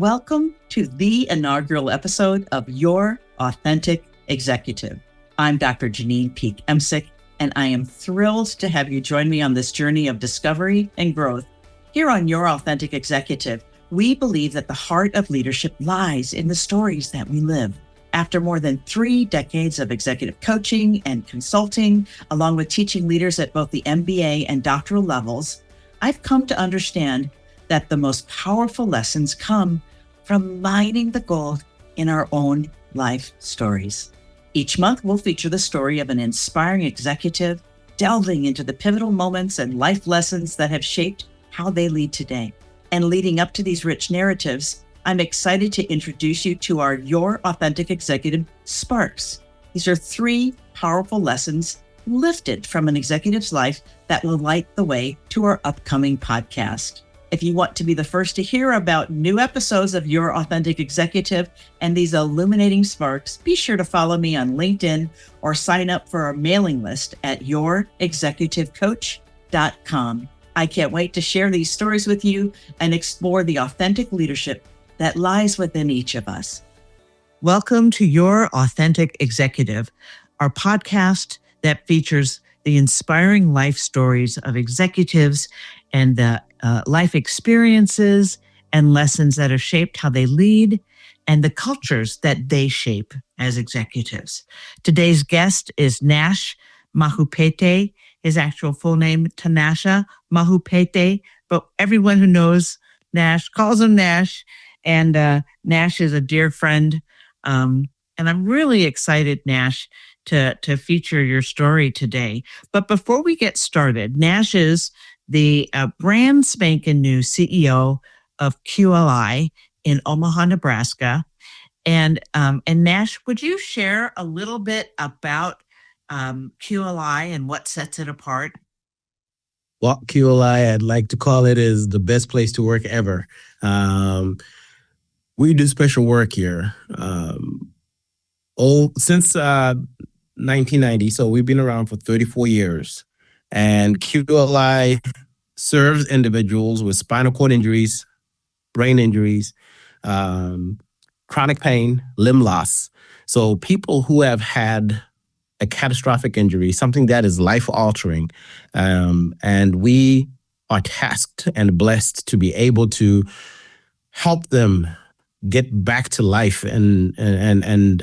Welcome to the inaugural episode of Your Authentic Executive. I'm Dr. Janyne Peek Emsick, and I am thrilled to have you join me on this journey of discovery and growth. Here on Your Authentic Executive, we believe that the heart of leadership lies in the stories that we live. After more than 3 decades of executive coaching and consulting, along with teaching leaders at both the MBA and doctoral levels, I've come to understand that the most powerful lessons come from mining the gold in our own life stories. Each month, we'll feature the story of an inspiring executive, delving into the pivotal moments and life lessons that have shaped how they lead today. And leading up to these rich narratives, I'm excited to introduce you to our Your Authentic Executive Sparks. These are 3 powerful lessons lifted from an executive's life that will light the way to our upcoming podcast. If you want to be the first to hear about new episodes of Your Authentic Executive and these illuminating sparks, be sure to follow me on LinkedIn or sign up for our mailing list at yourexecutivecoach.com. I can't wait to share these stories with you and explore the authentic leadership that lies within each of us. Welcome to Your Authentic Executive, our podcast that features the inspiring life stories of executives and the life experiences and lessons that have shaped how they lead and the cultures that they shape as executives. Today's guest is Nash Mahupete. His actual full name, Nash Mahupete, but everyone who knows Nash calls him Nash. And Nash is a dear friend. And I'm really excited, Nash, to feature your story today. But before we get started, Nash is the brand spanking new CEO of QLI in Omaha, Nebraska. And Nash, would you share a little bit about QLI and what sets it apart? Well, QLI, I'd like to call it, is the best place to work ever. We do special work here. Since 1990, so we've been around for 34 years. And QLI serves individuals with spinal cord injuries, brain injuries, chronic pain, limb loss. So people who have had a catastrophic injury, something that is life-altering, and we are tasked and blessed to be able to help them get back to life and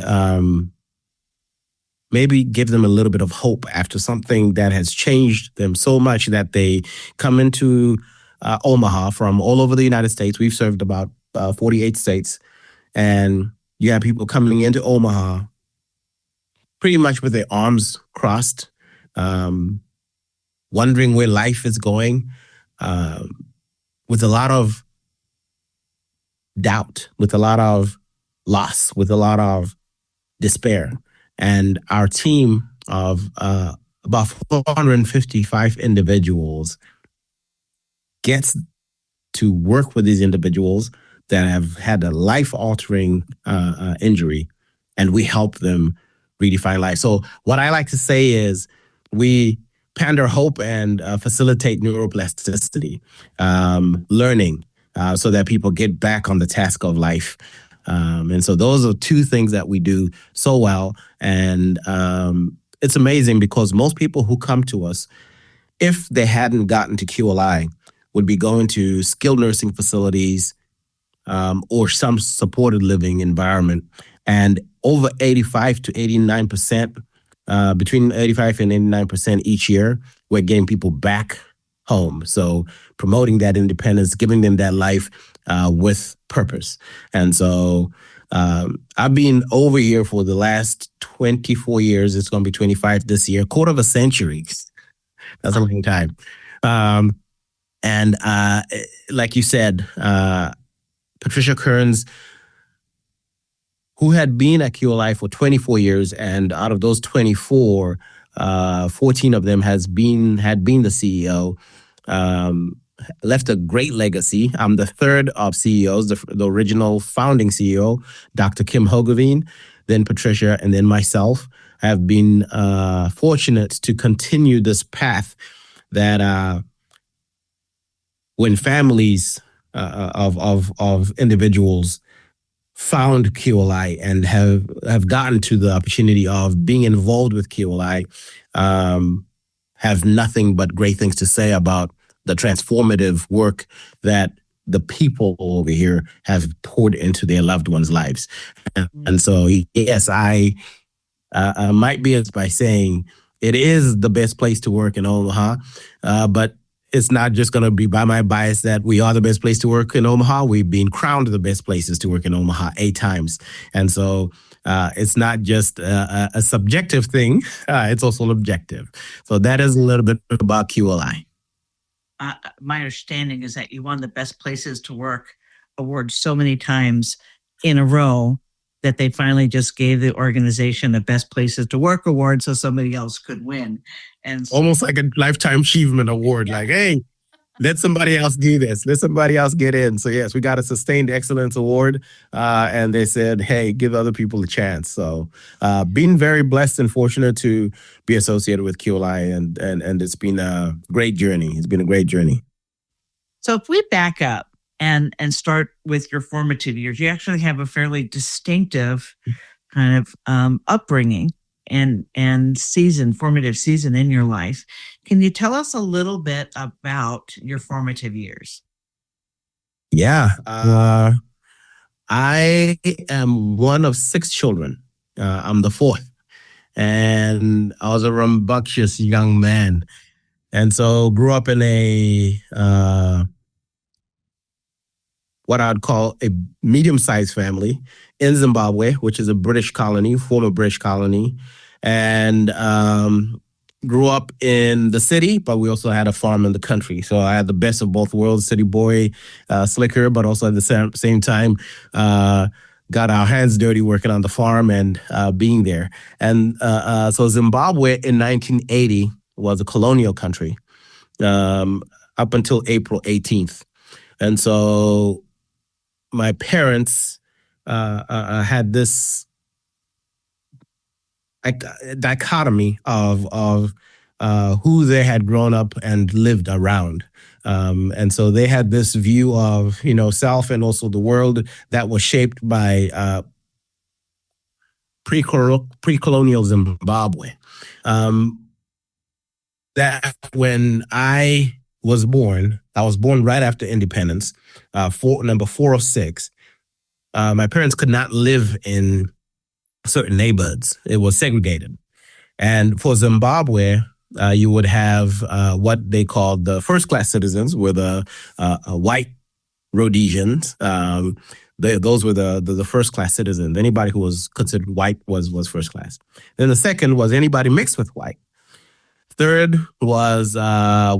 maybe give them a little bit of hope after something that has changed them so much that they come into Omaha from all over the United States. We've served about 48 states, and you have people coming into Omaha pretty much with their arms crossed, wondering where life is going, with a lot of doubt, with a lot of loss, with a lot of despair. And our team of about 455 individuals gets to work with these individuals that have had a life-altering injury, and we help them redefine life. So what I like to say is we pander hope and facilitate neuroplasticity, learning, so that people get back on the task of life. And so those are 2 things that we do so well. And it's amazing because most people who come to us, if they hadn't gotten to QLI, would be going to skilled nursing facilities or some supported living environment. And over 85 to 89%, between 85 and 89% each year, we're getting people back home. So promoting that independence, giving them that life with purpose. And so I've been over here for the last 24 years. It's going to be 25 this year, quarter of a century. That's a long time. And like you said, Patricia Kearns, who had been at QLI for 24 years, and out of those 24, 14 of them had been the CEO, left a great legacy. I'm the third of CEOs, the original founding CEO, Dr. Kim Hogeveen, then Patricia, and then myself. I have been fortunate to continue this path that when families of individuals found QLI and have gotten to the opportunity of being involved with QLI, have nothing but great things to say about the transformative work that the people over here have poured into their loved ones' lives. And so, yes, I might be by saying it is the best place to work in Omaha, but it's not just going to be by my bias that we are the best place to work in Omaha. We've been crowned the best places to work in Omaha 8 times. And so it's not just a subjective thing, it's also an objective. So that is a little bit about QLI. My understanding is that you won the Best Places to Work award so many times in a row that they finally just gave the organization a Best Places to Work award so somebody else could win. And almost like a lifetime achievement award. Like, hey, let somebody else do this. Let somebody else get in. So yes, we got a sustained excellence award. And they said, hey, give other people a chance. So being very blessed and fortunate to be associated with QLI, and it's been a great journey. It's been a great journey. So if we back up and start with your formative years, you actually have a fairly distinctive kind of upbringing and formative season in your life. Can you tell us a little bit about your formative years? Yeah. I am one of 6 children. I'm the 4th. And I was a rambunctious young man. And so grew up in a what I'd call a medium-sized family in Zimbabwe, which is a British colony, former British colony, and grew up in the city, but we also had a farm in the country. So I had the best of both worlds, city boy, slicker, but also at the same time, got our hands dirty working on the farm and being there. And so Zimbabwe in 1980 was a colonial country up until April 18th. And so my parents had this dichotomy of who they had grown up and lived around. And so they had this view of, self and also the world that was shaped by pre-colonial Zimbabwe. That when I was born right after independence, number 406. My parents could not live in certain neighborhoods. It was segregated. And for Zimbabwe, you would have what they called the first-class citizens, with white Rhodesians. Those were the first-class citizens. Anybody who was considered white was first class. Then the second was anybody mixed with white. Third was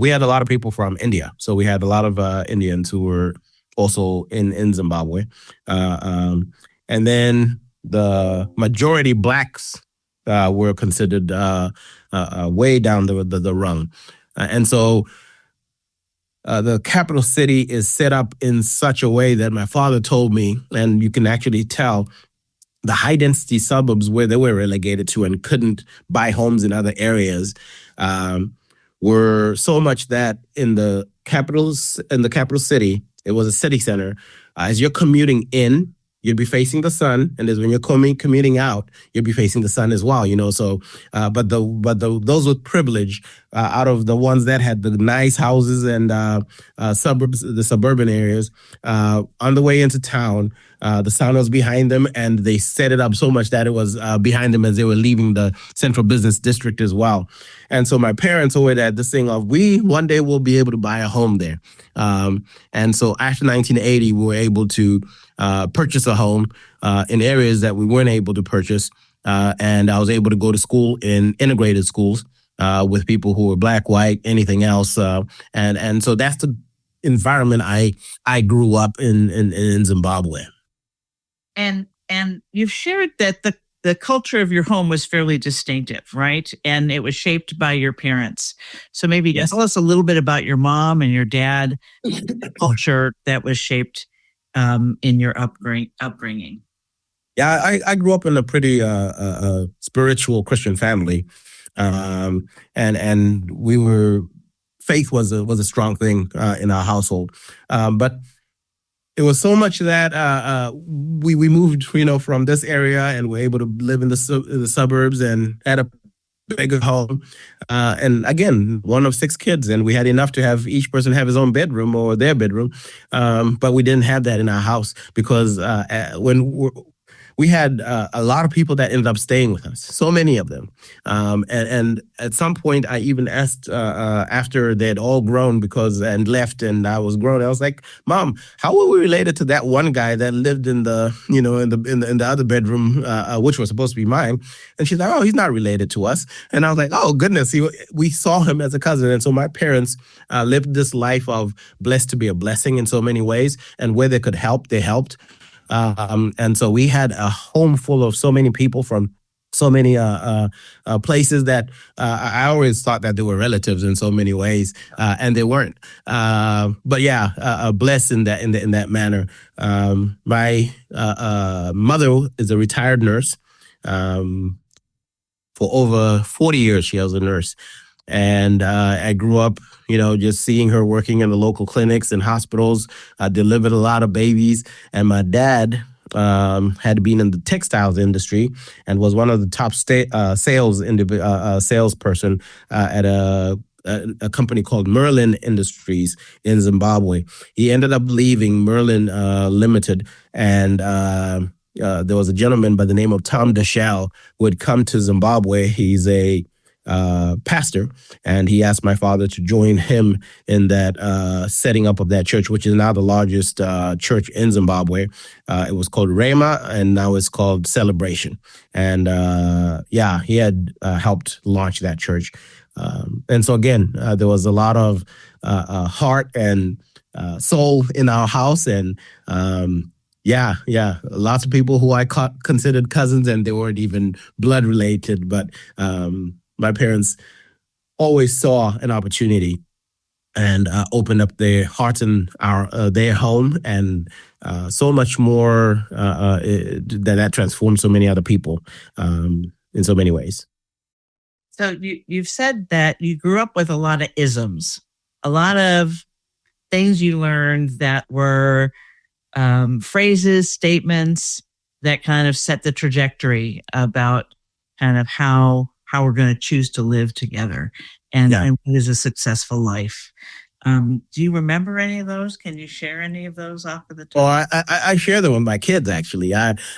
we had a lot of people from India. So we had a lot of Indians who were also in Zimbabwe. And then the majority blacks were considered way down the rung. And so the capital city is set up in such a way that my father told me, and you can actually tell, the high density suburbs where they were relegated to and couldn't buy homes in other areas were so much that in the capital city, it was a city center. As you're commuting in, you'd be facing the sun, and as when you're commuting out, you'd be facing the sun as well. So, but those with privilege, out of the ones that had the nice houses and suburbs, the suburban areas, on the way into town, the sun was behind them, and they set it up so much that it was behind them as they were leaving the central business district as well. And so my parents always had this thing of, we one day will be able to buy a home there. And so after 1980, we were able to purchase a home in areas that we weren't able to purchase. And I was able to go to school in integrated schools with people who were black, white, anything else. And so that's the environment I grew up in Zimbabwe. And you've shared that the culture of your home was fairly distinctive, right? And it was shaped by your parents. So maybe tell us a little bit about your mom and your dad, the culture that was shaped in your upbringing. Yeah, I grew up in a pretty spiritual Christian family, and we were, faith was a strong thing in our household, but it was so much that we moved, from this area, and were able to live in the suburbs and had a bigger home. And again, one of 6 kids, and we had enough to have each person have his own bedroom or their bedroom. But we didn't have that in our house because we had a lot of people that ended up staying with us, so many of them. And at some point, I even asked after they had all grown and left, and I was grown. I was like, "Mom, how were we related to that one guy that lived in the in the other bedroom, which was supposed to be mine?" And she's like, "Oh, he's not related to us." And I was like, "Oh goodness, we saw him as a cousin." And so my parents lived this life of blessed to be a blessing in so many ways, and where they could help, they helped. And so we had a home full of so many people from so many places that I always thought that they were relatives in so many ways, and they weren't. But yeah, blessed in that manner. My mother is a retired nurse. For over 40 years, she was a nurse. And I grew up, just seeing her working in the local clinics and hospitals. I delivered a lot of babies. And my dad had been in the textiles industry and was one of the top salesperson at a company called Merlin Industries in Zimbabwe. He ended up leaving Merlin Limited, and there was a gentleman by the name of Tom Dashell who had come to Zimbabwe. He's a pastor, and he asked my father to join him in that setting up of that church, which is now the largest church in Zimbabwe. It was called Rhema, and now it's called Celebration. And he had helped launch that church. And so again, there was a lot of heart and soul in our house, and lots of people who I considered cousins, and they weren't even blood related, but my parents always saw an opportunity and opened up their hearts and their home, and so much more that transformed so many other people in so many ways. So you've said that you grew up with a lot of isms, a lot of things you learned that were phrases, statements that kind of set the trajectory about kind of how we're going to choose to live together and what is a successful life. Do you remember any of those? Can you share any of those off of the top? Well, I share them with my kids, actually.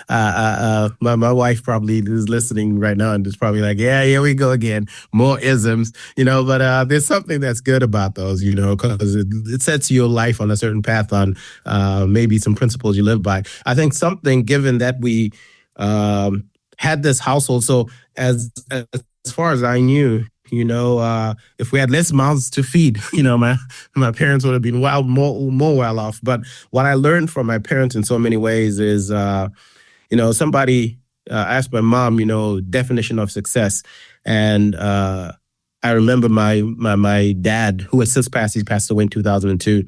My wife probably is listening right now and is probably like, yeah, here we go again. More isms, but there's something that's good about those, because it sets your life on a certain path on maybe some principles you live by. I think something, given that we had this household, so as far as I knew, if we had less mouths to feed, my parents would have been more well off. But what I learned from my parents in so many ways is, somebody asked my mom, definition of success. And I remember my dad, who has since passed, he passed away in 2002.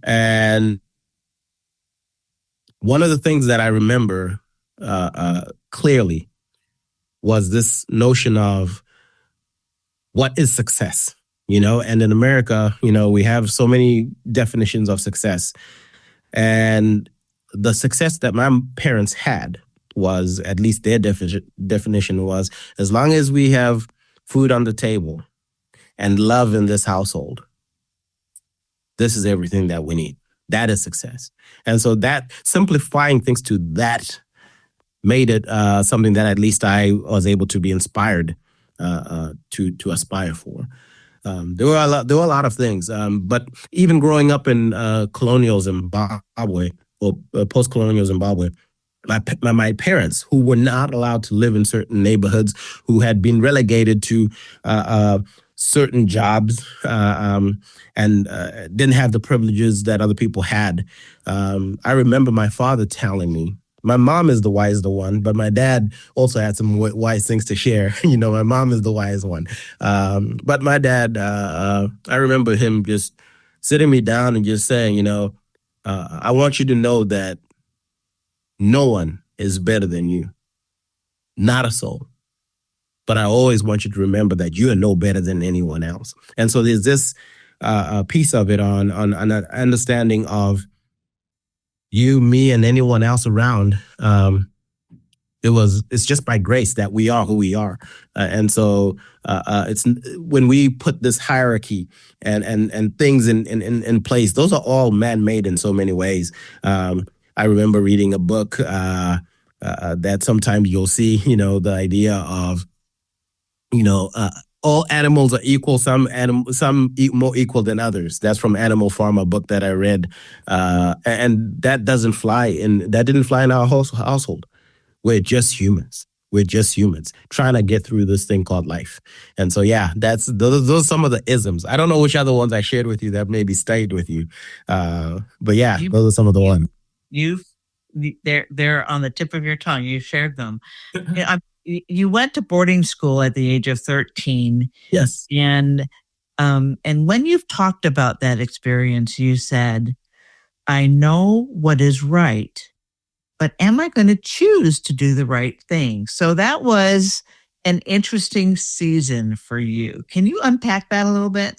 And one of the things that I remember clearly was this notion of what is success, and in America, we have so many definitions of success. And the success that my parents had was, at least their definition was, as long as we have food on the table and love in this household, this is everything that we need. That is success. And so that simplifying things to that made it something that at least I was able to be inspired to aspire for. There were a lot of things, but even growing up in colonial Zimbabwe or post-colonial Zimbabwe, my parents, who were not allowed to live in certain neighborhoods, who had been relegated to certain jobs and didn't have the privileges that other people had. I remember my father telling me, my mom is the wiser one, but my dad also had some wise things to share. My mom is the wise one. But my dad, I remember him just sitting me down and just saying, I want you to know that no one is better than you. Not a soul. But I always want you to remember that you are no better than anyone else. And so there's this piece of it on an understanding of you, me, and anyone else around. It's just by grace that we are who we are, and so it's when we put this hierarchy and things in place. Those are all man made in so many ways. I remember reading a book that sometimes you'll see, the idea of, all animals are equal. Some more equal than others. That's from Animal Farm, a book that I read, and that didn't fly in our household. We're just humans. We're just humans trying to get through this thing called life. And so, yeah, those are some of the isms. I don't know which other ones I shared with you that maybe stayed with you. But yeah, those are some of the ones. They're on the tip of your tongue. You shared them. You went to boarding school at the age of 13. Yes. And when you've talked about that experience, you said, I know what is right, but am I going to choose to do the right thing? So that was an interesting season for you. Can you unpack that a little bit?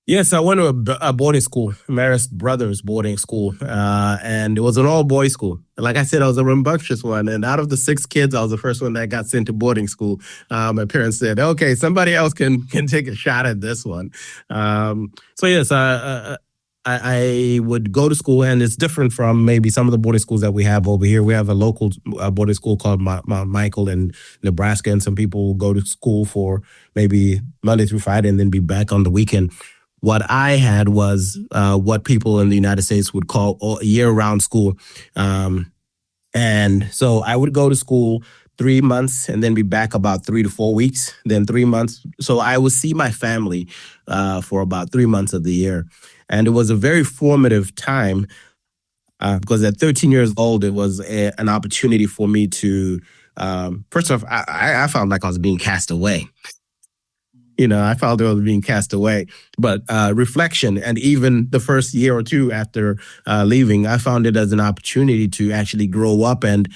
Yes, I went to a boarding school, Marist Brothers boarding school, and it was an all-boys school. Like I said, I was a rambunctious one, and out of the 6 kids, I was the first one that got sent to boarding school. My parents said, "Okay, somebody else can take a shot at this one." So yes, I would go to school, and it's different from maybe some of the boarding schools that we have over here. We have a local boarding school called Mount Michael in Nebraska, and some people go to school for maybe Monday through Friday and then be back on the weekend. What I had was what people in the United States would call a year-round school. And so I would go to school 3 months and then be back about 3 to 4 weeks, then 3 months. So I would see my family for about 3 months of the year. And it was a very formative time because at 13 years old, it was an opportunity for me to, first off, I felt like I was being cast away. I felt I was being cast away. But reflection, and even the first year or two after leaving, I found it as an opportunity to actually grow up and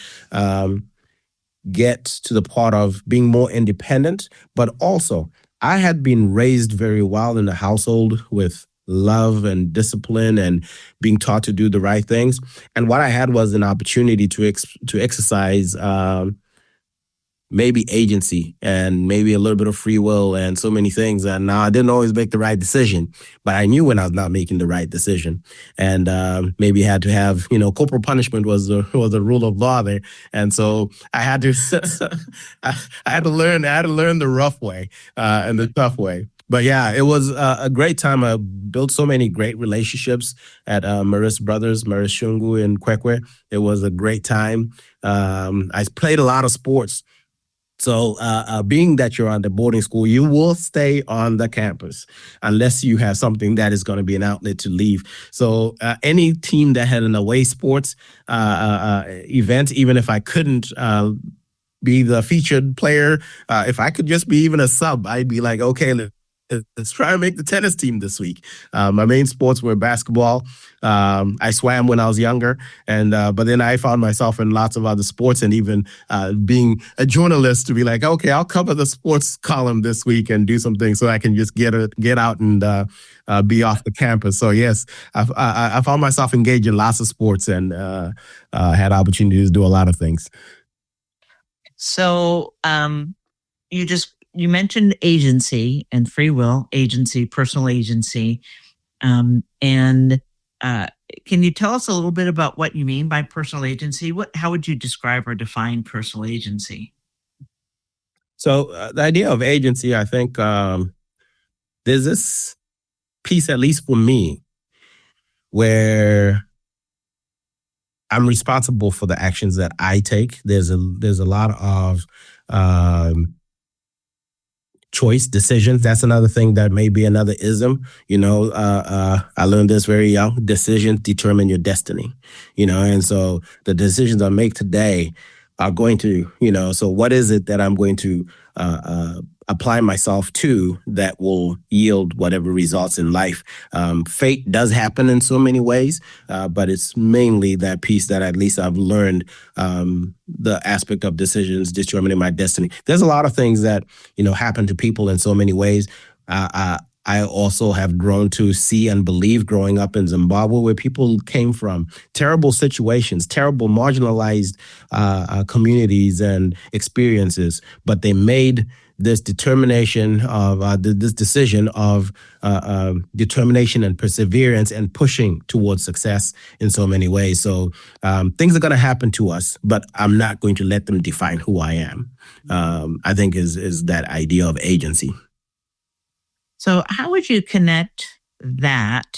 get to the part of being more independent. But also, I had been raised very well in a household with love and discipline and being taught to do the right things. And what I had was an opportunity to exercise maybe agency and maybe a little bit of free will and so many things. And now I didn't always make the right decision, but I knew when I was not making the right decision. And maybe had to have, corporal punishment was the rule of law there. And so I had to, I had to learn the rough way and the tough way. But yeah, it was a great time. I built so many great relationships at Marist Brothers, Marist Shungu and Kwekwe. It was a great time. I played a lot of sports. So being that you're on the boarding school, you will stay on the campus unless you have something that is going to be an outlet to leave. So any team that had an away sports event, even if I couldn't be the featured player, if I could just be even a sub, I'd be like, okay, let's try and make the tennis team this week. My main sports were basketball. I swam when I was younger, and but then I found myself in lots of other sports, and even being a journalist to be like, okay, I'll cover the sports column this week and do something so I can just get out and be off the campus. So yes, I found myself engaged in lots of sports and had opportunities to do a lot of things. So you mentioned agency and free will, agency, personal agency. And can you tell us a little bit about what you mean by personal agency? How would you describe or define personal agency? So the idea of agency, I think there's this piece, at least for me, where I'm responsible for the actions that I take. There's a lot of choice decisions. That's another thing that may be another ism. I learned this very young. Decisions determine your destiny. And so the decisions I make today are going to, so what is it that I'm going to apply myself to that will yield whatever results in life? Fate does happen in so many ways, but it's mainly that piece that at least I've learned, the aspect of decisions determining my destiny. There's a lot of things that, happen to people in so many ways. I I also have grown to see and believe growing up in Zimbabwe, where people came from terrible situations, terrible marginalized communities and experiences, but they made this determination of this decision of determination and perseverance and pushing towards success in so many ways. So things are going to happen to us, but I'm not going to let them define who I am. I think is that idea of agency. So how would you connect that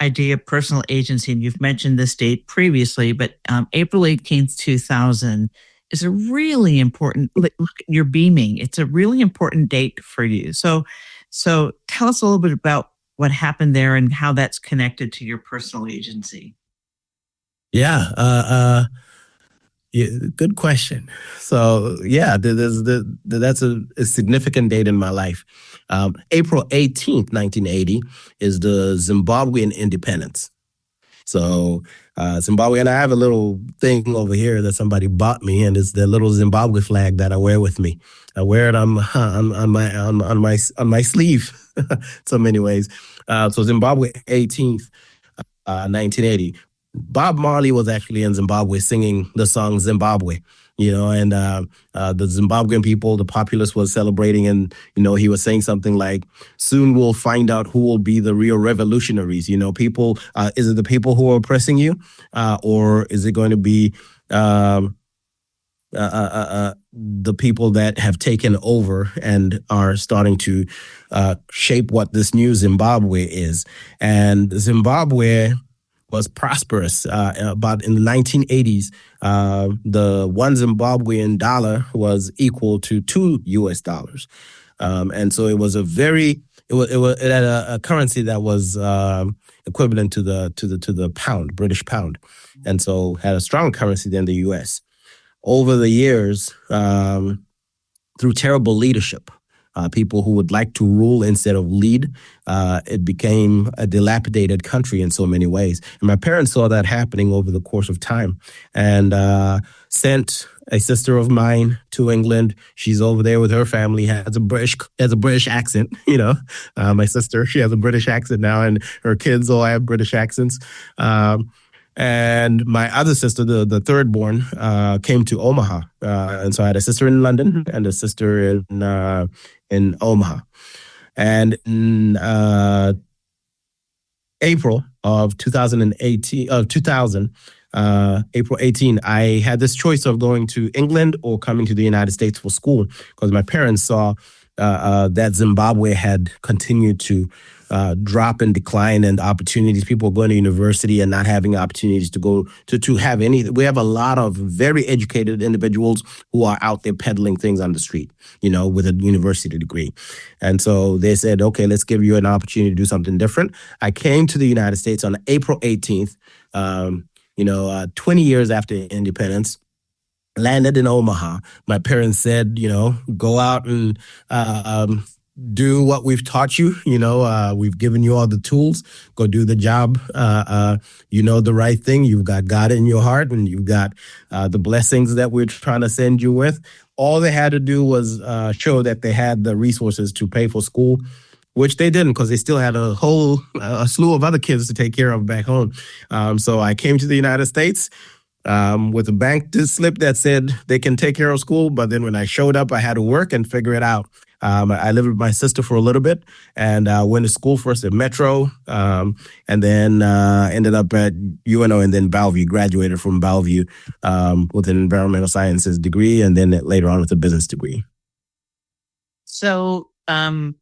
idea of personal agency? And you've mentioned this date previously, but April 18th, 2000 is a really important, look, you're beaming. It's a really important date for you. So tell us a little bit about what happened there and how that's connected to your personal agency. Yeah, good question. So yeah, that's a significant date in my life. April 18th, 1980 is the Zimbabwean independence. So Zimbabwe, and I have a little thing over here that somebody bought me, and it's the little Zimbabwe flag that I wear with me. I wear it on my sleeve, so many ways. So Zimbabwe 18th, 1980. Bob Marley was actually in Zimbabwe singing the song Zimbabwe, and the Zimbabwean people, the populace was celebrating, and, he was saying something like, soon we'll find out who will be the real revolutionaries. People, is it the people who are oppressing you? Or is it going to be the people that have taken over and are starting to shape what this new Zimbabwe is? And Zimbabwe was prosperous. About in the 1980s, the one Zimbabwean dollar was equal to $2, and so it was it had a currency that was equivalent to the pound, British pound, and so had a stronger currency than the U.S. Over the years, through terrible leadership, people who would like to rule instead of lead, it became a dilapidated country in so many ways. And my parents saw that happening over the course of time, and sent a sister of mine to England. She's over there with her family, has a British accent. My sister, she has a British accent now, and her kids all have British accents. And my other sister, the third born, came to Omaha. And so I had a sister in London and a sister in Omaha. And in April of 2018, April 18, I had this choice of going to England or coming to the United States for school, because my parents saw that Zimbabwe had continued to drop and decline, and opportunities. People going to university and not having opportunities to go to have any. We have a lot of very educated individuals who are out there peddling things on the street, with a university degree. And so they said, okay, let's give you an opportunity to do something different. I came to the United States on April 18th, 20 years after independence. Landed in Omaha. My parents said, go out and do what we've taught you. We've given you all the tools. Go do the job. The right thing. You've got God in your heart, and you've got the blessings that we're trying to send you with. All they had to do was show that they had the resources to pay for school, which they didn't, because they still had a slew of other kids to take care of back home. So I came to the United States with a bank slip that said they can take care of school. But then when I showed up, I had to work and figure it out. I lived with my sister for a little bit, and went to school first at Metro, and then ended up at UNO and then Bellevue, graduated from Bellevue with an environmental sciences degree, and then later on with a business degree. So when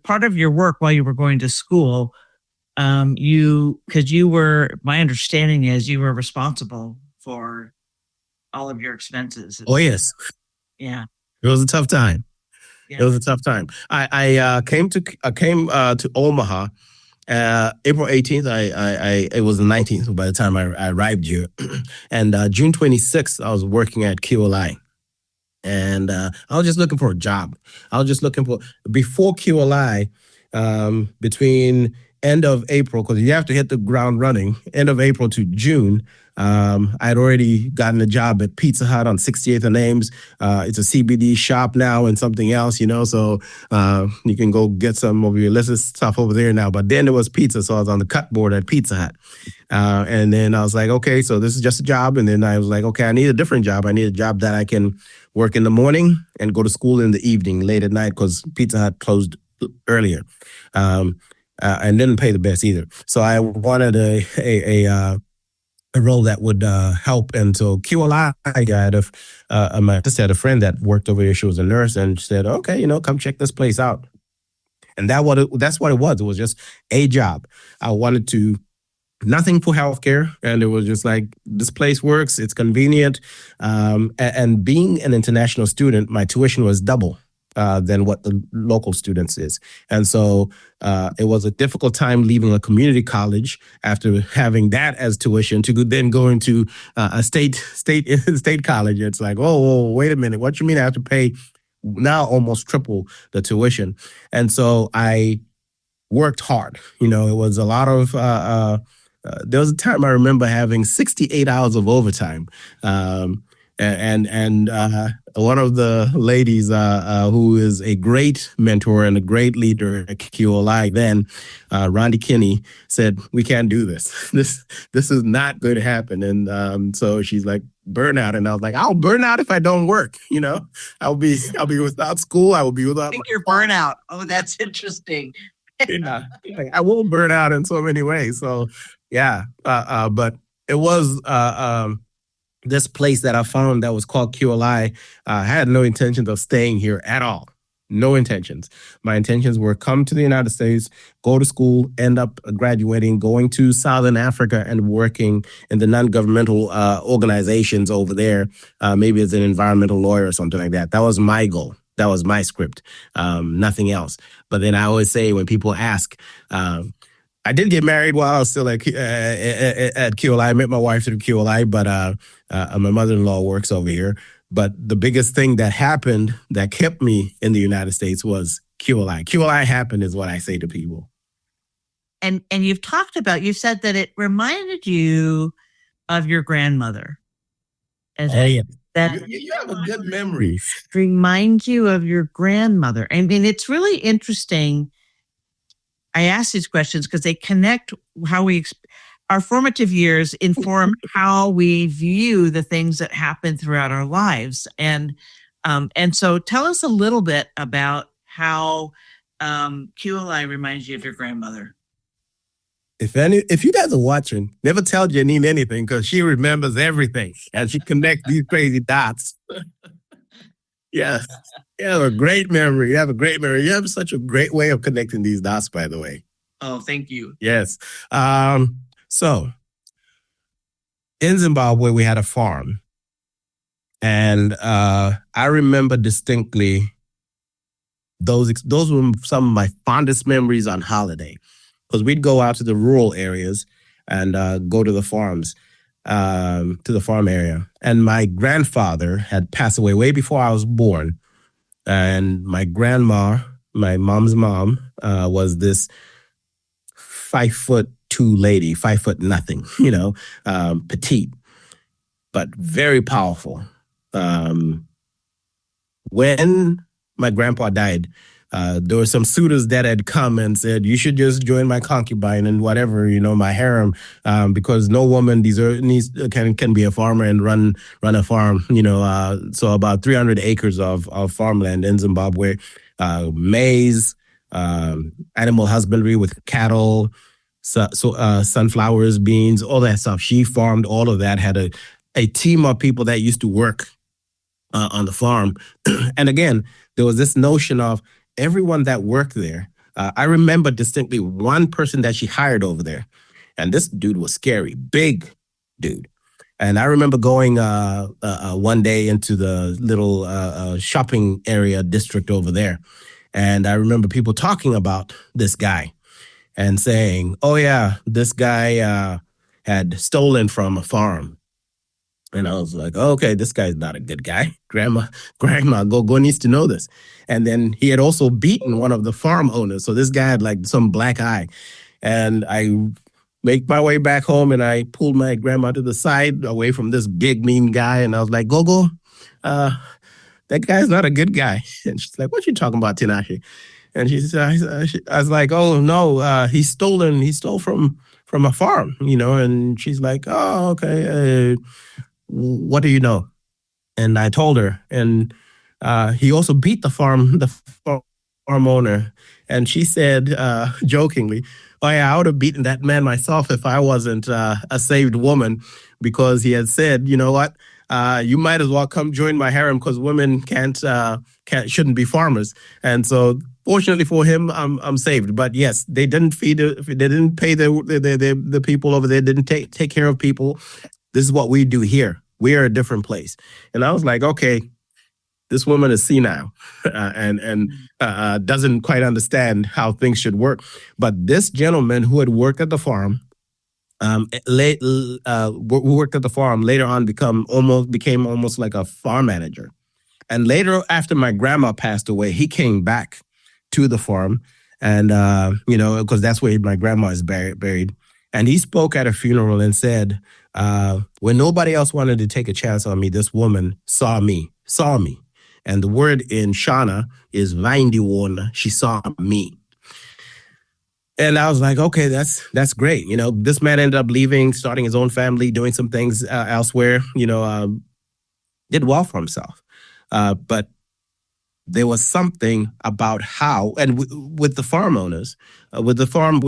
part of your work while you were going to school, because you were, my understanding is you were responsible for all of your expenses. Oh, yes. Yeah. It was a tough time. Yeah. It was a tough time. I came to Omaha, April 18th. It was the 19th by the time I arrived here, and June 26th I was working at QLI, and I was just looking for a job. I was just looking for, before QLI, between end of April, because you have to hit the ground running, end of April to June, I'd already gotten a job at Pizza Hut on 68th and Ames. It's a CBD shop now and something else, so you can go get some of your illicit stuff over there now. But then it was pizza, so I was on the cut board at Pizza Hut. And then I was like, okay, so this is just a job. And then I was like, okay, I need a different job. I need a job that I can work in the morning and go to school in the evening, late at night, because Pizza Hut closed earlier. And didn't pay the best either. So I wanted a role that would help. And so QLI, my sister had a friend that worked over here. She was a nurse, and she said, okay, come check this place out. And that's what it was. It was just a job. I wanted to, nothing for healthcare. And it was just like, this place works. It's convenient. And being an international student, my tuition was double than what the local students is. And so it was a difficult time leaving a community college after having that as tuition to then going to a state college. It's like, oh, wait a minute. What you mean I have to pay now almost triple the tuition? And so I worked hard. It was a lot of, there was a time I remember having 68 hours of overtime. And one of the ladies who is a great mentor and a great leader at QLI then, Rhonda Kinney, said, we can't do this. This is not going to happen. And so she's like, burnout. And I was like, I'll burn out if I don't work. I'll be without school. I will be without. I think you're burnout. Oh, that's interesting. Yeah, I will burn out in so many ways. So yeah, but it was this place that I found that was called QLI. I had no intentions of staying here at all. No intentions. My intentions were come to the United States, go to school, end up graduating, going to Southern Africa and working in the non-governmental organizations over there, maybe as an environmental lawyer or something like that. That was my goal. That was my script, nothing else. But then I always say when people ask, I did get married while I was still at QLI. I met my wife through QLI, but my mother-in-law works over here. But the biggest thing that happened that kept me in the United States was QLI. QLI happened is what I say to people. And you've said that it reminded you of your grandmother. Yeah. That you have a good memory. Reminds you of your grandmother. I mean, it's really interesting. I ask these questions because they connect how our formative years inform how we view the things that happen throughout our lives. And so tell us a little bit about how QLI reminds you of your grandmother. If you guys are watching, never tell Janyne anything because she remembers everything and she connects these crazy dots. Yes. You have a great memory. You have such a great way of connecting these dots, by the way. Oh, thank you. Yes. So in Zimbabwe, we had a farm. And I remember distinctly those were some of my fondest memories on holiday. Because we'd go out to the rural areas and go to the farms, to the farm area. And my grandfather had passed away way before I was born. And my grandma, my mom's mom, was this 5'2" lady, 5' nothing, petite, but very powerful. When my grandpa died, there were some suitors that had come and said, you should just join my concubine and whatever, my harem, because no woman can be a farmer and run a farm, so about 300 acres of farmland in Zimbabwe, maize, animal husbandry with cattle, sunflowers, beans, all that stuff. She farmed all of that, had a team of people that used to work on the farm. And again, there was this notion of everyone that worked there. I remember distinctly one person that she hired over there. And this dude was scary, big dude. And I remember going one day into the little shopping area district over there. And I remember people talking about this guy and saying, oh, yeah, this guy had stolen from a farm. And I was like, oh, okay, this guy's not a good guy. Grandma, go needs to know this. And then he had also beaten one of the farm owners. So this guy had like some black eye. And I make my way back home, and I pulled my grandma to the side away from this big mean guy. And I was like, Gogo, that guy's not a good guy. And she's like, what you talking about, Tinashe? And she said, I was like, oh no, he stole from a farm, And she's like, oh, okay. What do you know? And I told her, and he also beat the farm owner. And she said, jokingly, oh yeah, I would have beaten that man myself if I wasn't a saved woman, because he had said, you know what, you might as well come join my harem, because women shouldn't be farmers. And so, fortunately for him, I'm saved. But yes, they didn't pay the people over there, didn't take care of people. This is what we do here. We are a different place. And I was like, okay, this woman is senile and doesn't quite understand how things should work. But this gentleman who had worked at the farm, worked at the farm, later on became almost like a farm manager. And later, after my grandma passed away, he came back to the farm, and because that's where my grandma is buried. And he spoke at a funeral and said, when nobody else wanted to take a chance on me, this woman saw me. And the word in Shona is Vaindiwona. She saw me. And I was like, okay, that's great. This man ended up leaving, starting his own family, doing some things elsewhere, did well for himself. But there was something about how, and with the farm owners, with the farm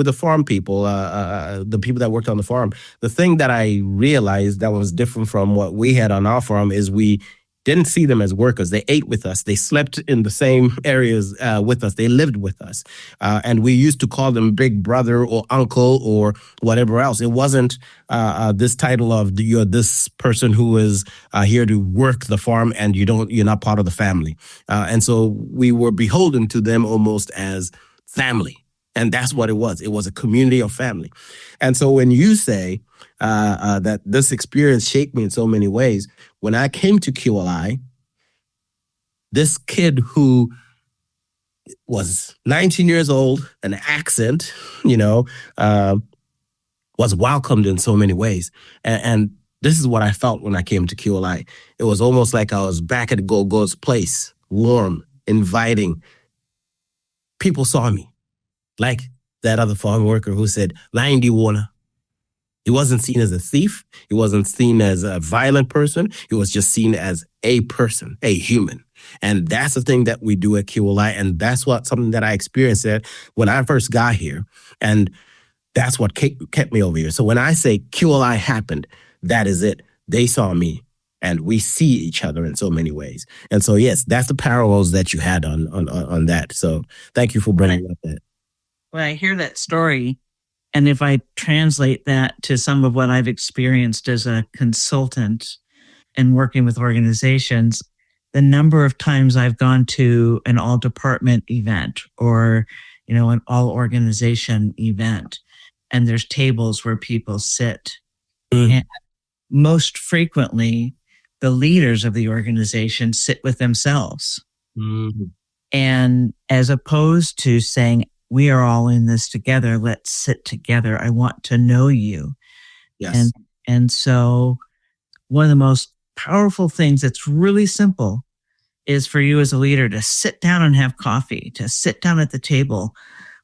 people, the people that worked on the farm, the thing that I realized that was different from what we had on our farm is we didn't see them as workers. They ate with us. They slept in the same areas with us. They lived with us. And we used to call them big brother or uncle or whatever else. It wasn't this title of you're this person who is here to work the farm and you're not part of the family. And so we were beholden to them almost as family. And that's what it was. It was a community of family. And so when you say that this experience shaped me in so many ways, when I came to QLI, this kid who was 19 years old, an accent, was welcomed in so many ways. And this is what I felt when I came to QLI. It was almost like I was back at Gogo's place, warm, inviting. People saw me. Like that other farm worker who said, Lindy Warner. He wasn't seen as a thief. He wasn't seen as a violent person. He was just seen as a person, a human. And that's the thing that we do at QLI. And that's something that I experienced there when I first got here. And that's what kept me over here. So when I say QLI happened, that is it. They saw me. And we see each other in so many ways. And so, yes, that's the parallels that you had on that. So thank you for bringing up that. When I hear that story, and if I translate that to some of what I've experienced as a consultant and working with organizations, the number of times I've gone to an all-department event or, an all-organization event, and there's tables where people sit. And most frequently, the leaders of the organization sit with themselves. And as opposed to saying, we are all in this together. Let's sit together. I want to know you. Yes. And so one of the most powerful things that's really simple is for you as a leader to sit down and have coffee, to sit down at the table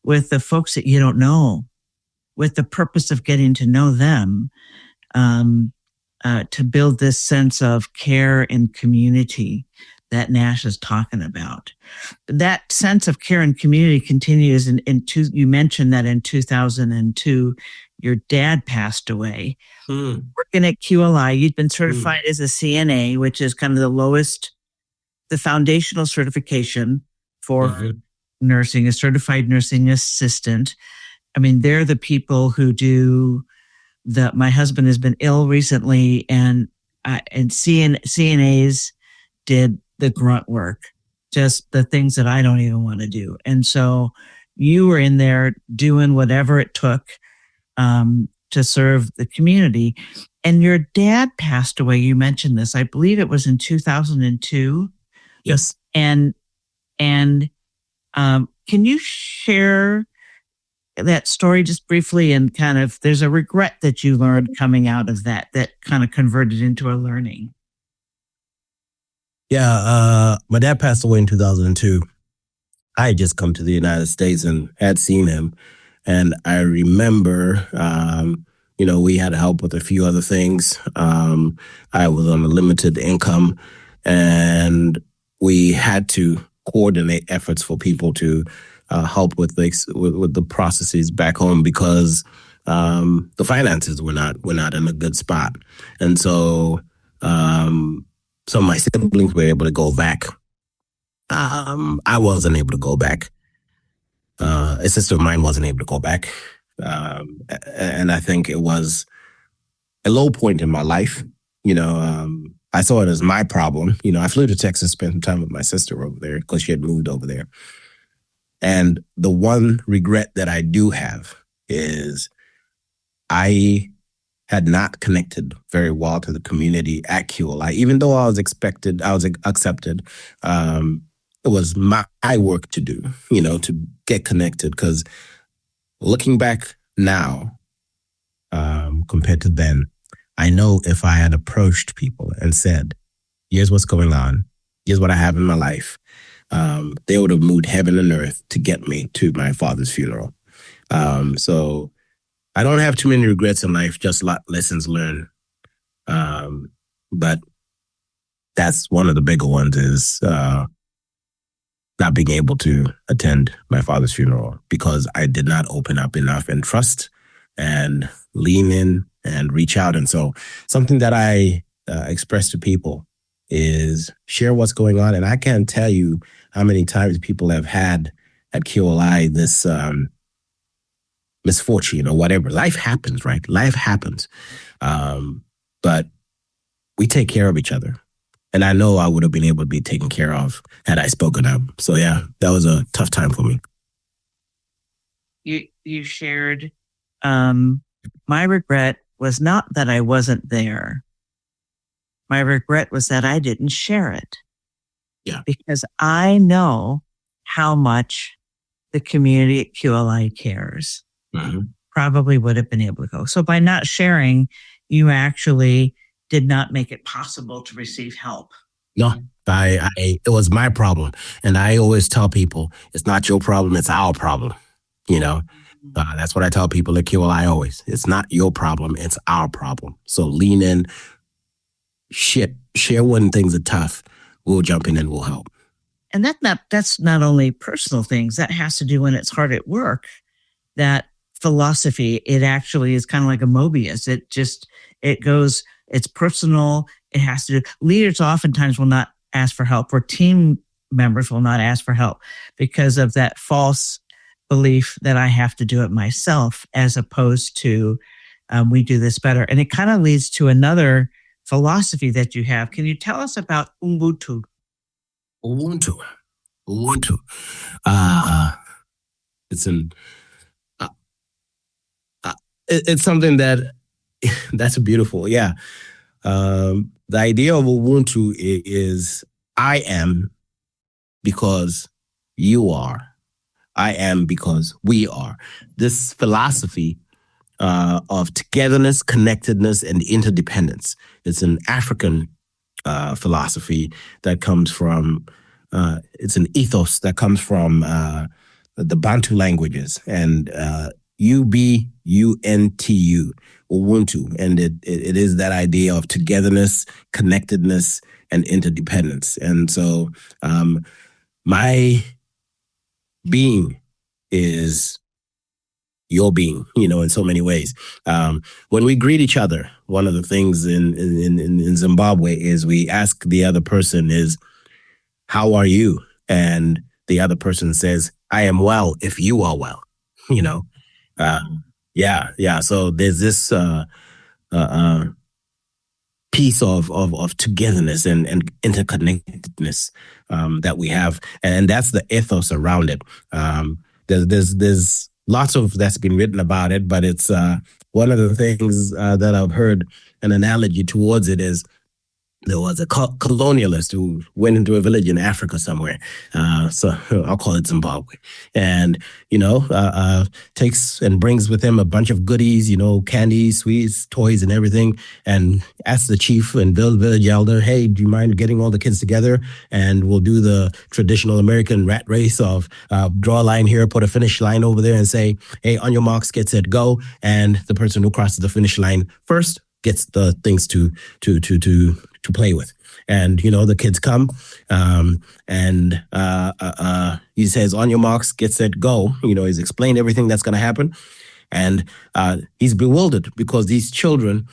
with the folks that you don't know, with the purpose of getting to know them, to build this sense of care and community that Nash is talking about. That sense of care and community continues. You mentioned that in 2002, your dad passed away. Working at QLI, you'd been certified as a CNA, which is kind of the foundational certification for nursing, a certified nursing assistant. I mean, they're the people who do my husband has been ill recently, and CNAs did the grunt work, just the things that I don't even want to do. And so you were in there doing whatever it took to serve the community. And your dad passed away. You mentioned this. I believe it was in 2002. Yes. And can you share that story just briefly, and kind of there's a regret that you learned coming out of that kind of converted into a learning? Yeah, my dad passed away in 2002. I had just come to the United States and had seen him. And I remember, we had help with a few other things. I was on a limited income, and we had to coordinate efforts for people to help with the processes back home, because the finances were not in a good spot. And so some of my siblings were able to go back. I wasn't able to go back. A sister of mine wasn't able to go back. And I think it was a low point in my life. I saw it as my problem. I flew to Texas, spent some time with my sister over there because she had moved over there. And the one regret that I do have is I had not connected very well to the community at QLI. Even though I was accepted, it was my work to do, to get connected. Because looking back now, compared to then, I know if I had approached people and said, here's what's going on, here's what I have in my life, they would have moved heaven and earth to get me to my father's funeral. So I don't have too many regrets in life, just lessons learned. But that's one of the bigger ones, is not being able to attend my father's funeral because I did not open up enough and trust and lean in and reach out. And so something that I express to people is share what's going on. And I can't tell you how many times people have had at QLI this misfortune or whatever. Life happens, right? Life happens. But we take care of each other. And I know I would have been able to be taken care of had I spoken up. So yeah, that was a tough time for me. You shared, my regret was not that I wasn't there. My regret was that I didn't share it. Yeah. Because I know how much the community at QLI cares. Mm-hmm. Probably would have been able to go. So by not sharing, you actually did not make it possible to receive help. No, it was my problem. And I always tell people, it's not your problem, it's our problem. That's what I tell people at QLI always. It's not your problem, it's our problem. So lean in, share when things are tough. We'll jump in and we'll help. And that's not only personal things, that has to do when it's hard at work. That philosophy, it actually is kind of like a Mobius. It goes, it's personal. It has to do, leaders oftentimes will not ask for help, or team members will not ask for help because of that false belief that I have to do it myself, as opposed to we do this better. And it kind of leads to another philosophy that you have. Can you tell us about Ubuntu? Ubuntu. It's something that's beautiful. Yeah. The idea of Ubuntu is I am because you are. I am because we are. This philosophy of togetherness, connectedness, and interdependence. It's an African philosophy that comes from, it's an ethos that comes from the Bantu languages, and Ubuntu, Ubuntu. And it is that idea of togetherness, connectedness, and interdependence. And so my being is your being, in so many ways. When we greet each other, one of the things in Zimbabwe is we ask the other person is, how are you? And the other person says, I am well if you are well, Yeah. So there's this piece of togetherness and interconnectedness that we have, and that's the ethos around it. There's lots of that's been written about it, but it's one of the things that I've heard an analogy towards it is there was a colonialist who went into a village in Africa somewhere. So I'll call it Zimbabwe. And, takes and brings with him a bunch of goodies, candy, sweets, toys, and everything. And asks the chief and village elder, hey, do you mind getting all the kids together? And we'll do the traditional American rat race of draw a line here, put a finish line over there and say, hey, on your marks, get set, go. And the person who crosses the finish line first gets the things to play with. And, the kids come and he says, on your marks, get set, go. He's explained everything that's going to happen. And he's bewildered because these children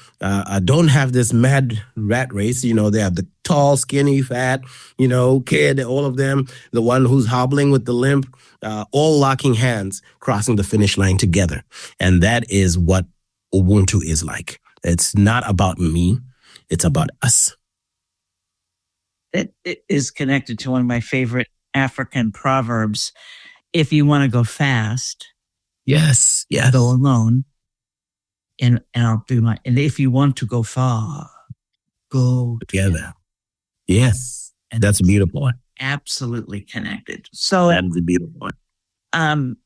don't have this mad rat race. They have the tall, skinny, fat, kid, all of them, the one who's hobbling with the limp, all locking hands, crossing the finish line together. And that is what Ubuntu is like. It's not about me. It's about us. It is connected to one of my favorite African proverbs. If you want to go fast, yes, go alone, and I'll do my. And if you want to go far, go together. Yes, and that's a beautiful one. Absolutely connected. So that's a beautiful one. I'm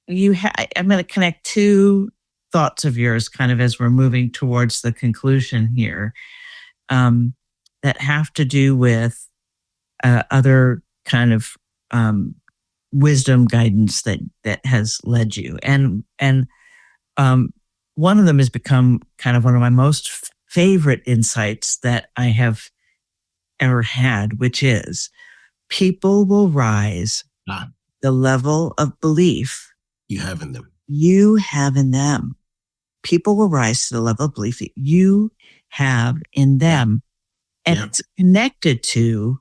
going to connect two thoughts of yours, kind of as we're moving towards the conclusion here. That have to do with other kind of wisdom guidance that has led you. And one of them has become kind of one of my most favorite insights that I have ever had, which is people will rise the level of belief you have in them. You have in them. People will rise to the level of belief that you have in them. And it's connected to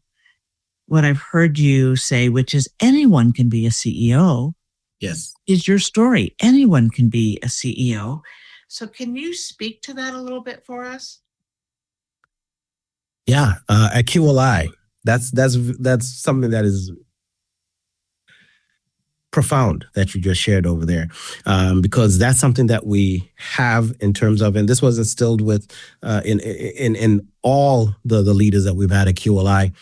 what I've heard you say, which is anyone can be a CEO. Yes. Is your story. Anyone can be a CEO. So can you speak to that a little bit for us? Yeah. At QLI, that's something that is profound that you just shared over there, because that's something that we have in terms of, and this was instilled with in all the leaders that we've had at QLI,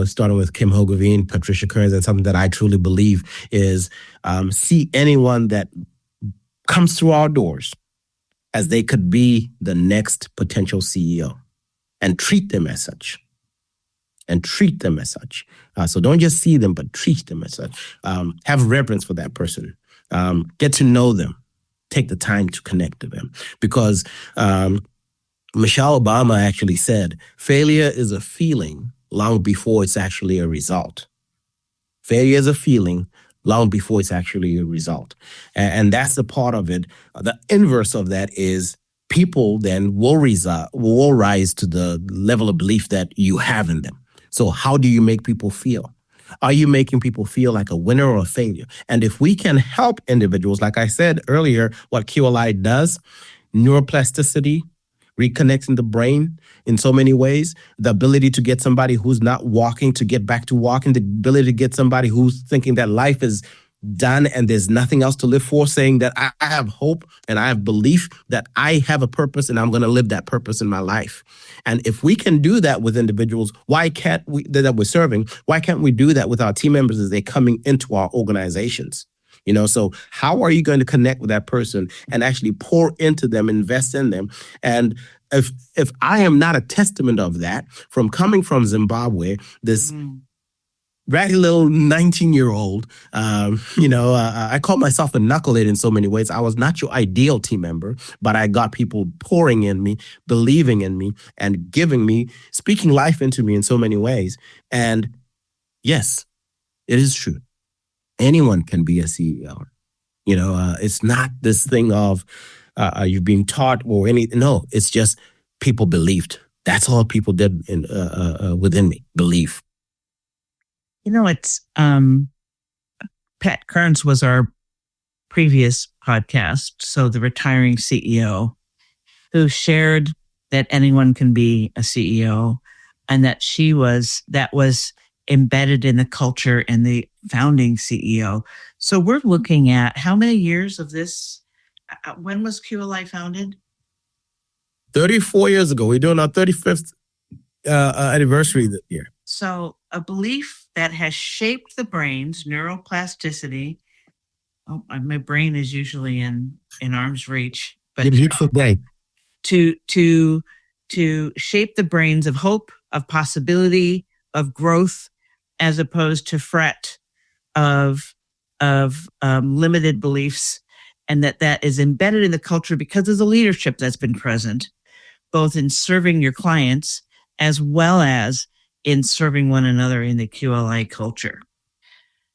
starting with Kim Hogeveen, Patricia Kearns, and something that I truly believe is see anyone that comes through our doors as they could be the next potential CEO and treat them as such. So don't just see them, but treat them as such. Have reverence for that person. Get to know them. Take the time to connect to them. Because Michelle Obama actually said, failure is a feeling long before it's actually a result. Failure is a feeling long before it's actually a result. And that's the part of it. The inverse of that is people then will rise to the level of belief that you have in them. So how do you make people feel? Are you making people feel like a winner or a failure? And if we can help individuals, like I said earlier, what QLI does, neuroplasticity, reconnecting the brain in so many ways, the ability to get somebody who's not walking to get back to walking, the ability to get somebody who's thinking that life is done and there's nothing else to live for, saying that I have hope and I have belief that I have a purpose and I'm going to live that purpose in my life. And if we can do that with individuals, why can't we, that we're serving, why can't we do that with our team members as they're coming into our organizations? So how are you going to connect with that person and actually pour into them, invest in them? And if I am not a testament of that, from coming from Zimbabwe, this ratty little 19-year-old, I call myself a knucklehead in so many ways. I was not your ideal team member, but I got people pouring in me, believing in me, and giving me, speaking life into me in so many ways. And yes, it is true. Anyone can be a CEO. It's not this thing of you being taught or anything. No, it's just people believed. That's all people did within me, belief. It's Pat Kearns was our previous podcast, so the retiring CEO, who shared that anyone can be a CEO, and that that was embedded in the culture and the founding CEO. So we're looking at how many years of this? When was QLI founded? 34 years ago. We're doing our 35th anniversary this year. So a belief that has shaped the brain's neuroplasticity. Oh, my brain is usually in arm's reach, but It's a beautiful day. To shape the brains of hope, of possibility, of growth, as opposed to fret of limited beliefs, and that is embedded in the culture because of the leadership that's been present, both in serving your clients as well as in serving one another in the QLI culture.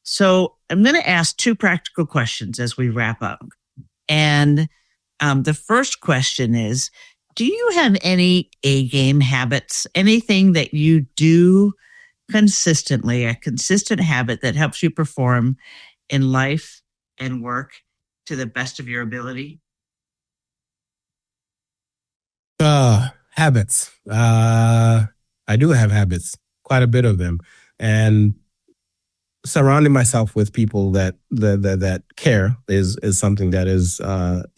So I'm going to ask two practical questions as we wrap up. And the first question is, do you have any A-game habits, anything that you do consistently, a consistent habit that helps you perform in life and work to the best of your ability? Habits. I do have habits, quite a bit of them. And surrounding myself with people that care is something that is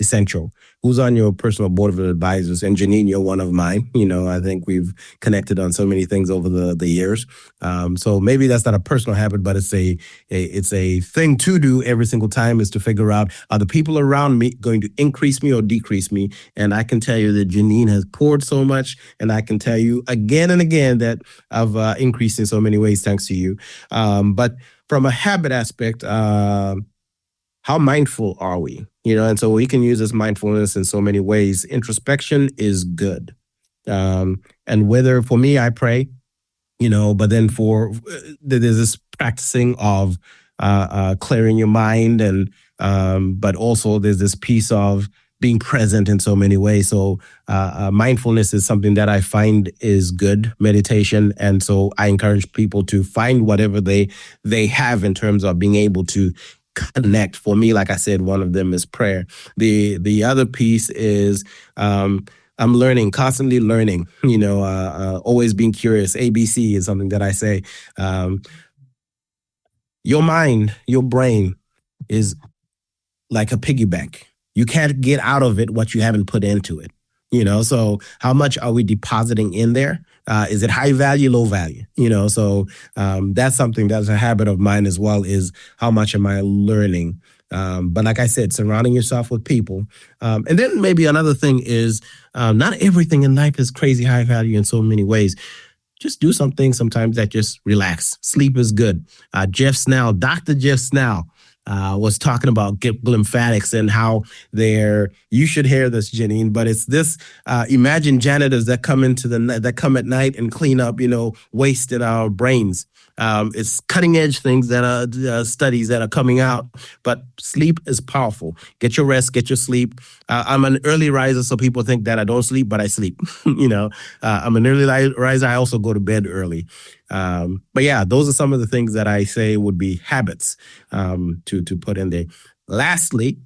essential. Who's on your personal board of advisors? And Janyne, you're one of mine. I think we've connected on so many things over the years. So maybe that's not a personal habit, but it's a thing to do every single time, is to figure out, are the people around me going to increase me or decrease me? And I can tell you that Janyne has poured so much, and I can tell you again and again that I've increased in so many ways thanks to you. But from a habit aspect, how mindful are we? And so we can use this mindfulness in so many ways. Introspection is good. And whether, for me, I pray, but then there's this practicing of clearing your mind, and but also there's this piece of being present in so many ways. So mindfulness is something that I find is good, meditation. And so I encourage people to find whatever they have in terms of being able to connect. For me, like I said, one of them is prayer. The other piece is I'm learning, constantly learning, always being curious. ABC is something that I say. Your mind, your brain is like a piggy bank. You can't get out of it what you haven't put into it. So how much are we depositing in there? Is it high value, low value? So that's something that's a habit of mine as well, is how much am I learning? But like I said, surrounding yourself with people. And then maybe another thing is not everything in life is crazy high value in so many ways. Just do something sometimes that just relax. Sleep is good. Dr. Jeff Snell, was talking about lymphatics and how you should hear this, Janyne, but it's this, imagine janitors that come at night and clean up, waste in our brains. It's cutting edge things that are studies that are coming out, but sleep is powerful. Get your rest, get your sleep. I'm an early riser, so people think that I don't sleep, but I sleep. I'm an early riser. I also go to bed early. But yeah, those are some of the things that I say would be habits to put in there. Lastly,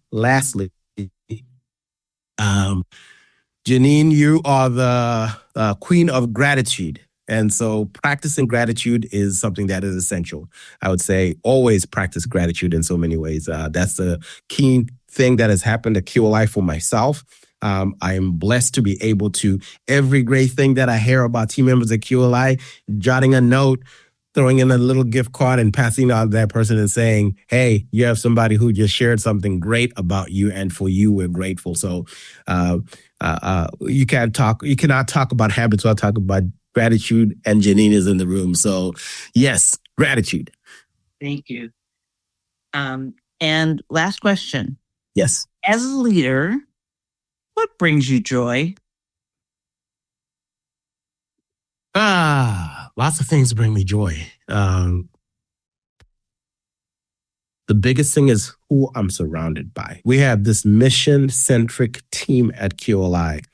Janyne, you are the queen of gratitude. And so practicing gratitude is something that is essential. I would say always practice gratitude in so many ways. That's the key thing that has happened at QLI for myself. I am blessed to be able to, every great thing that I hear about team members at QLI, jotting a note, throwing in a little gift card and passing out that person and saying, hey, you have somebody who just shared something great about you, and for you, we're grateful. So you cannot talk about habits without talking about gratitude, and Janyne is in the room. So yes, gratitude. Thank you. And last question. Yes. As a leader, what brings you joy? Lots of things bring me joy. The biggest thing is who I'm surrounded by. We have this mission-centric team at QLI.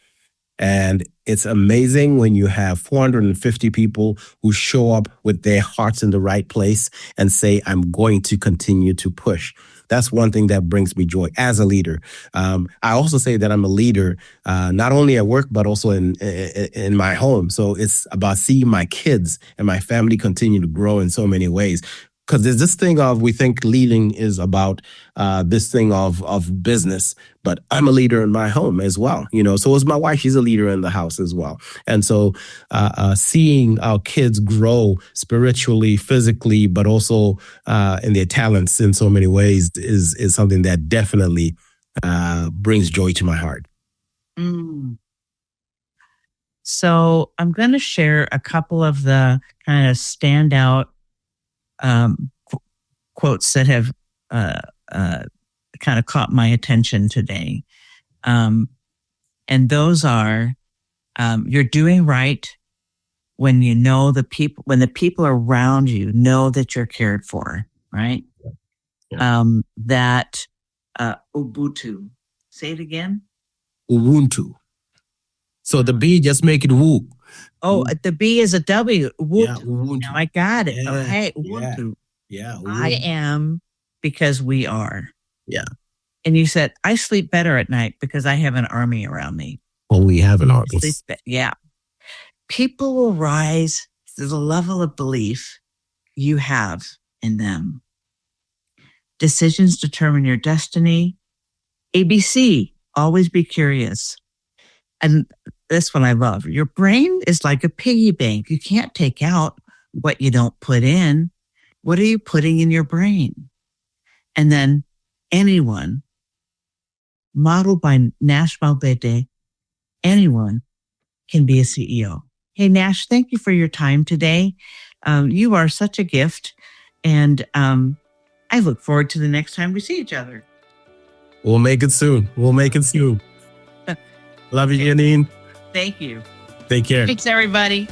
And it's amazing when you have 450 people who show up with their hearts in the right place and say, I'm going to continue to push. That's one thing that brings me joy as a leader. I also say that I'm a leader, not only at work, but also in my home. So it's about seeing my kids and my family continue to grow in so many ways. because there's this thing of, we think leading is about this thing of business, but I'm a leader in my home as well. So is my wife. She's a leader in the house as well. And so seeing our kids grow spiritually, physically, but also in their talents in so many ways is something that definitely brings joy to my heart. Mm. So I'm going to share a couple of the kind of standout quotes that have kind of caught my attention today. And those are, you're doing right when you know when the people around you know that you're cared for, right? Yeah. That Ubuntu. Say it again. Ubuntu. So the B, just make it woo. Oh, the B is a W. Ubuntu. Yeah, Ubuntu. Now I got it. Yeah, Okay, Ubuntu. Yeah. I am because we are. Yeah. And you said, I sleep better at night because I have an army around me. Well, we have an army. Yeah. People will rise to the level of belief you have in them. Decisions determine your destiny. ABC, always be curious. And this one I love. Your brain is like a piggy bank. You can't take out what you don't put in. What are you putting in your brain? And then anyone, modeled by Nash Mahupete, anyone can be a CEO. Hey, Nash, thank you for your time today. You are such a gift. And I look forward to the next time we see each other. We'll make it soon. Love you, Janyne. Thank you. Take care. Thanks, everybody.